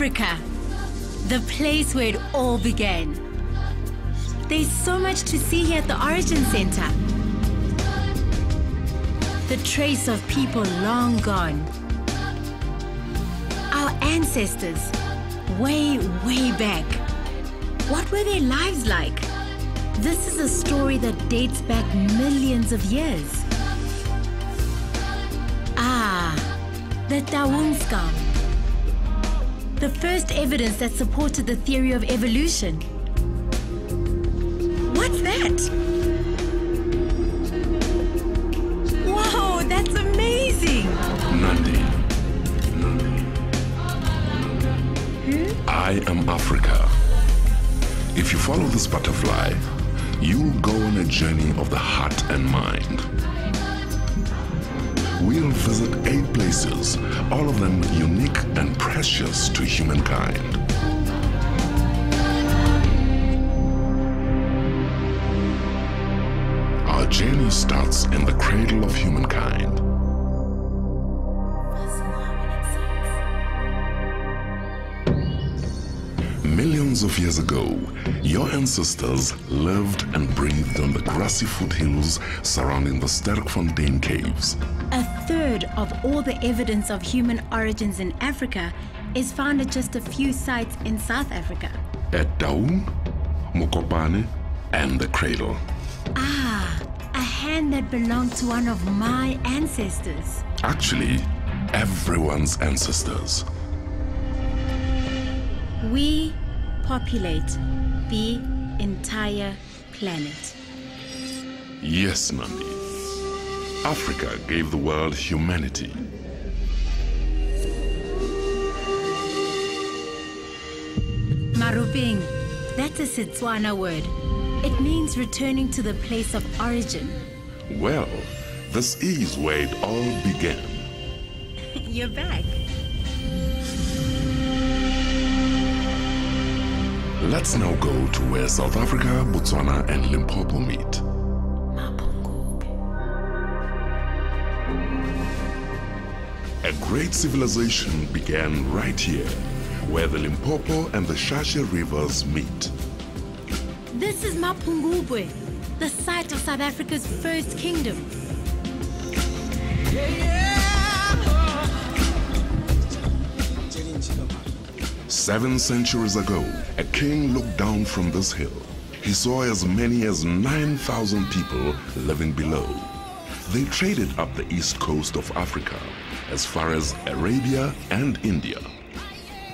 Africa, the place where it all began. There's so much to see here at the Origin Center. The trace of people long gone. Our ancestors, way, way back. What were their lives like? This is a story that dates back millions of years. The Taung skull. The first evidence that supported the theory of evolution. What's that? Whoa, that's amazing! Nandi. I am Africa. If you follow this butterfly, you'll go on a journey of the heart and mind. We'll visit 8 places, all of them unique and precious to humankind. Our journey starts in the cradle of humankind. Millions of years ago, your ancestors lived and breathed on the grassy foothills surrounding the Sterkfontein caves. A third of all the evidence of human origins in Africa is found at just a few sites in South Africa. At Taung, Mokopane, and the cradle. A hand that belonged to one of my ancestors. Actually, everyone's ancestors. We populate the entire planet. Yes, Nandi. Africa gave the world humanity. Maruping, that's a Setswana word. It means returning to the place of origin. Well, this is where it all began. You're back. Let's now go to where South Africa, Botswana, and Limpopo meet. A great civilization began right here, where the Limpopo and the Shashe rivers meet. This is Mapungubwe, the site of South Africa's first kingdom. 7 centuries ago, a king looked down from this hill. He saw as many as 9,000 people living below. They traded up the east coast of Africa, as far as Arabia and India.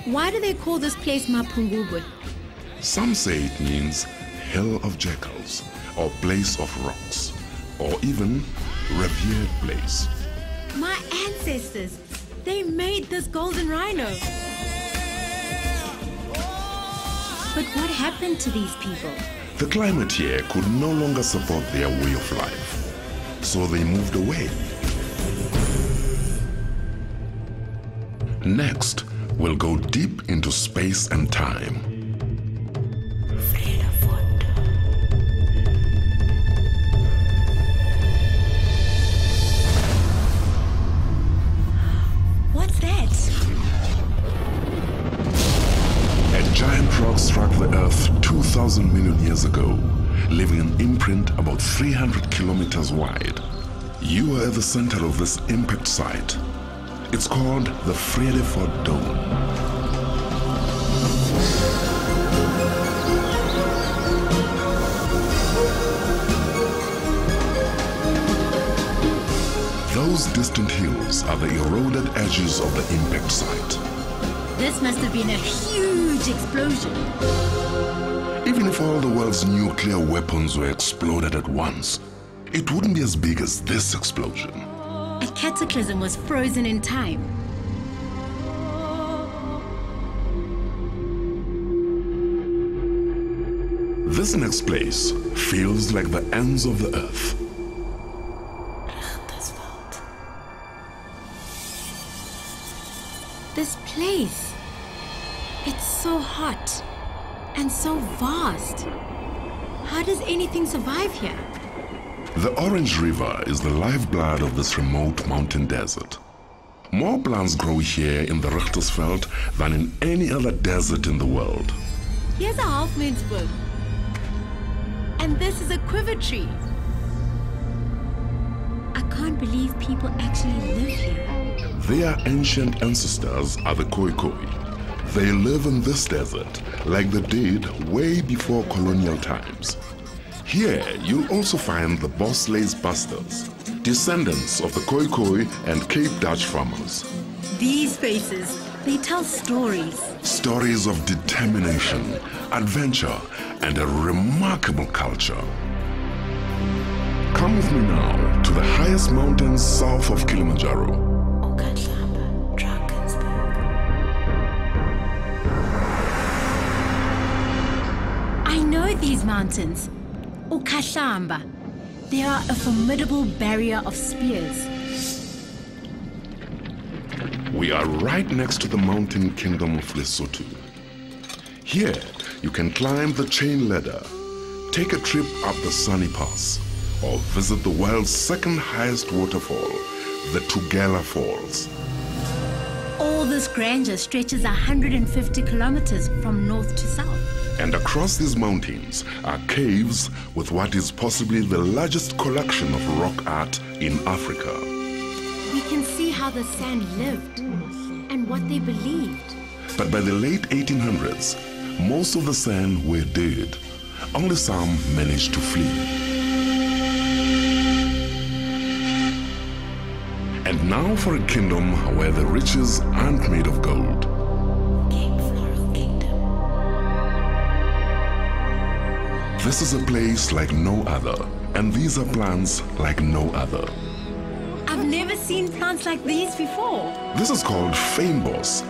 Why do they call this place Mapungubwe? Some say it means hill of jackals, or place of rocks, or even revered place. My ancestors, they made this golden rhino. But what happened to these people? The climate here could no longer support their way of life, so they moved away. Next, we'll go deep into space and time. What's that? A giant rock struck the Earth 2,000 million years ago, leaving an imprint about 300 kilometers wide. You are at the center of this impact site. It's called the Vredefort Dome. Those distant hills are the eroded edges of the impact site. This must have been a huge explosion. Even if all the world's nuclear weapons were exploded at once, it wouldn't be as big as this explosion. A cataclysm was frozen in time. This next place feels like the ends of the earth. This place, it's so hot and so vast. How does anything survive here? The Orange River is the lifeblood of this remote mountain desert. More plants grow here in the Richtersveld than in any other desert in the world. Here's a half-moonspoon. And this is a quiver tree. I can't believe people actually live here. Their ancient ancestors are the Khoikhoi. They live in this desert like they did way before colonial times. Here, you'll also find the Bosley's Busters, descendants of the Khoikhoi and Cape Dutch farmers. These faces, they tell stories. Stories of determination, adventure, and a remarkable culture. Come with me now to the highest mountains south of Kilimanjaro. I know these mountains. Ukahlamba. They are a formidable barrier of spears. We are right next to the mountain kingdom of Lesotho. Here, you can climb the chain ladder, take a trip up the Sunny Pass, or visit the world's second highest waterfall, the Tugela Falls. All this grandeur stretches 150 kilometers from north to south. And across these mountains are caves with what is possibly the largest collection of rock art in Africa. We can see how the sand lived and what they believed. But by the late 1800s, most of the sand were dead. Only some managed to flee. And now for a kingdom where the riches aren't made of gold. This is a place like no other, and these are plants like no other. I've never seen plants like these before. This is called fynbos.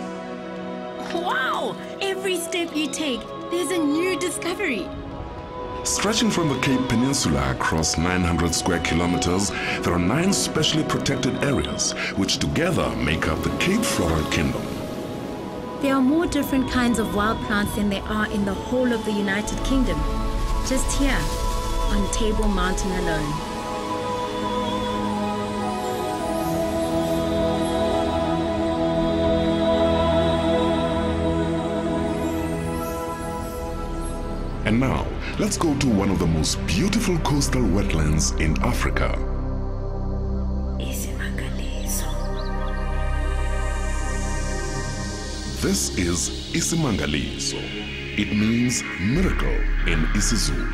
Wow! Every step you take, there's a new discovery. Stretching from the Cape Peninsula across 900 square kilometers, there are 9 specially protected areas, which together make up the Cape Floral Kingdom. There are more different kinds of wild plants than there are in the whole of the United Kingdom. Just here, on Table Mountain alone. And now, let's go to one of the most beautiful coastal wetlands in Africa. This is Isimangaliso. It means miracle in isiZulu.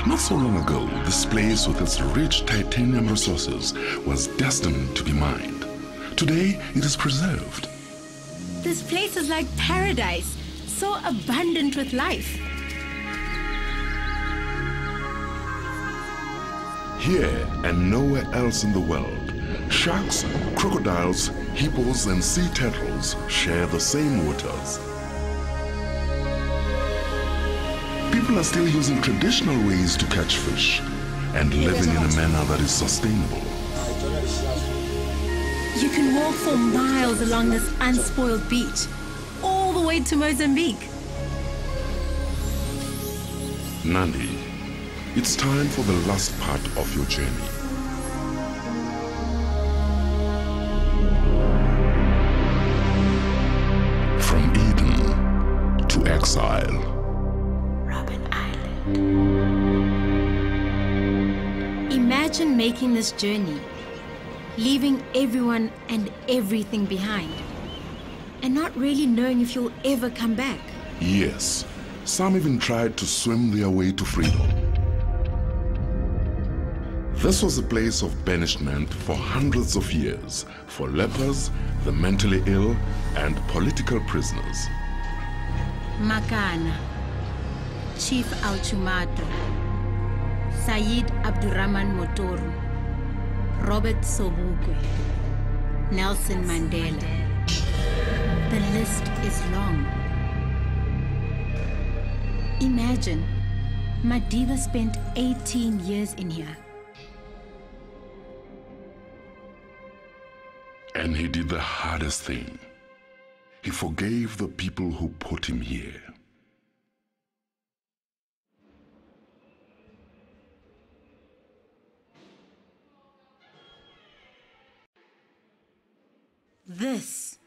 Not so long ago, this place with its rich titanium resources was destined to be mined. Today, it is preserved. This place is like paradise, so abundant with life. Here and nowhere else in the world, sharks, crocodiles, hippos, and sea turtles share the same waters. People are still using traditional ways to catch fish and living in a manner that is sustainable. You can walk for miles along this unspoiled beach, all the way to Mozambique. Nandi, it's time for the last part of your journey. From Eden to exile. Imagine making this journey, leaving everyone and everything behind, and not really knowing if you'll ever come back. Yes, some even tried to swim their way to freedom. This was a place of banishment for hundreds of years for lepers, the mentally ill, and political prisoners. Makana, Chief Alchumato, Said Abdurrahman Motoru, Robert Sobukwe, Nelson Mandela. The list is long. Imagine, Madiba spent 18 years in here. And he did the hardest thing. He forgave the people who put him here. this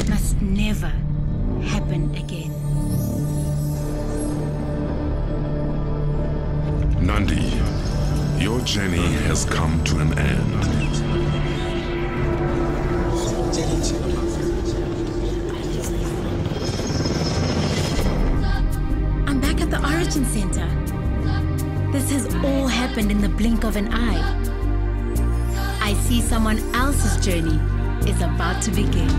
must never happen again. Nandi, your journey has come to an end. I'm back at the Origin Center. This has all happened in the blink of an eye. I see someone else's journey is about to begin.